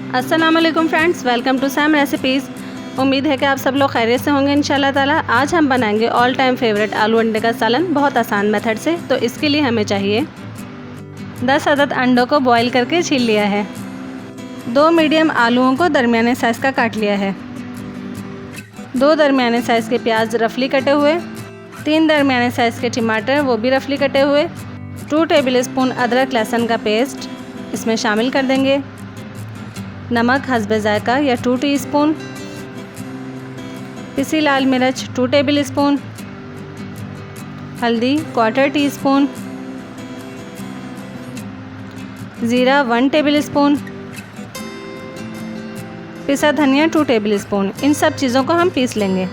अस्सलाम वालेकुम friends, welcome to Sam recipes. उम्मीद है कि आप सब लोग खैरियत से होंगे इंशाल्लाह ताला। आज हम बनाएंगे ऑल टाइम फेवरेट आलू अंडे का सालन बहुत आसान मेथड से। तो इसके लिए हमें चाहिए 10 अदद अंडों को बॉईल करके छील लिया है, 2 मीडियम आलूओं को दरमियाने साइज़ का काट लिया है, 2 दरमियाने साइज़ के प्याज रफली कटे हुए, 3 दरमियाने साइज़ के टमाटर वो भी रफली कटे हुए, 2 टेबल स्पून अदरक लहसुन का पेस्ट इसमें शामिल कर देंगे, नमक हस्बे ज़ायका या 2 टीस्पून, पिसी लाल मिर्च 2 टेबल स्पून, हल्दी 1/4 टीस्पून, ज़ीरा 1 टेबल स्पून, पिसा धनिया 2 टेबल स्पून। इन सब चीज़ों को हम पीस लेंगे।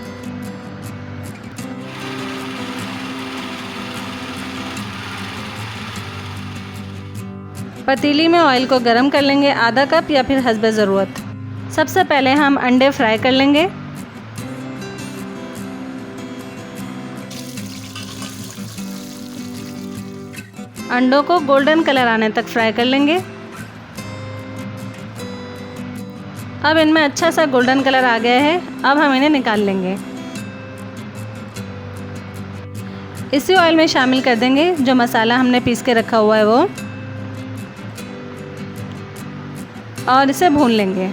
पतीली में ऑयल को गरम कर लेंगे, आधा कप या फिर हस्बे ज़रूरत। सबसे पहले हम अंडे फ्राई कर लेंगे। अंडों को गोल्डन कलर आने तक फ्राई कर लेंगे। अब इनमें अच्छा सा गोल्डन कलर आ गया है, अब हम इन्हें निकाल लेंगे। इसी ऑयल में शामिल कर देंगे जो मसाला हमने पीस के रखा हुआ है वो, और इसे भून लेंगे।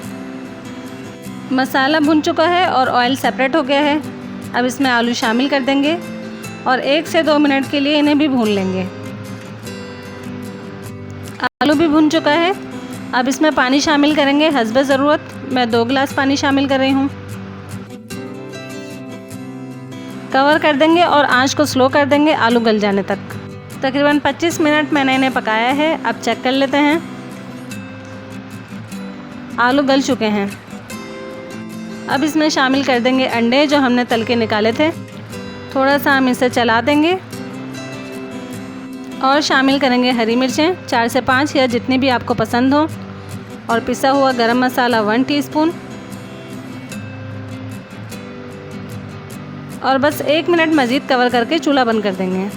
मसाला भुन चुका है और ऑयल सेपरेट हो गया है। अब इसमें आलू शामिल कर देंगे और 1 से 2 मिनट के लिए इन्हें भी भून लेंगे। आलू भी भुन चुका है। अब इसमें पानी शामिल करेंगे हस्बे ज़रूरत। मैं 2 गिलास पानी शामिल कर रही हूँ। कवर कर देंगे और आंच को स्लो कर देंगे आलू गल जाने तक। तकरीबन 25 मिनट मैंने इन्हें पकाया है। अब चेक कर लेते हैं। आलू गल चुके हैं। अब इसमें शामिल कर देंगे अंडे जो हमने तल के निकाले थे। थोड़ा सा हम इसे चला देंगे और शामिल करेंगे हरी मिर्चें 4 से 5 या जितनी भी आपको पसंद हो, और पिसा हुआ गरम मसाला 1 टीस्पून, और बस 1 मिनट मज़ीद कवर करके चूल्हा बंद कर देंगे।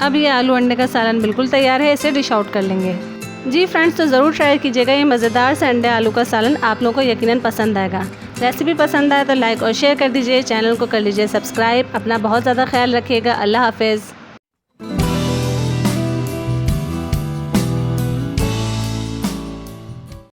अब ये आलू अंडे का सालन बिल्कुल तैयार है। इसे डिश आउट कर लेंगे। जी फ्रेंड्स, तो ज़रूर ट्राई कीजिएगा। ये मज़ेदार से अंडे आलू का सालन आप लोगों को यकीनन पसंद आएगा। रेसिपी पसंद आए तो लाइक और शेयर कर दीजिए। चैनल को कर लीजिए सब्सक्राइब। अपना बहुत ज़्यादा ख्याल रखिएगा। अल्लाह हाफ़िज़।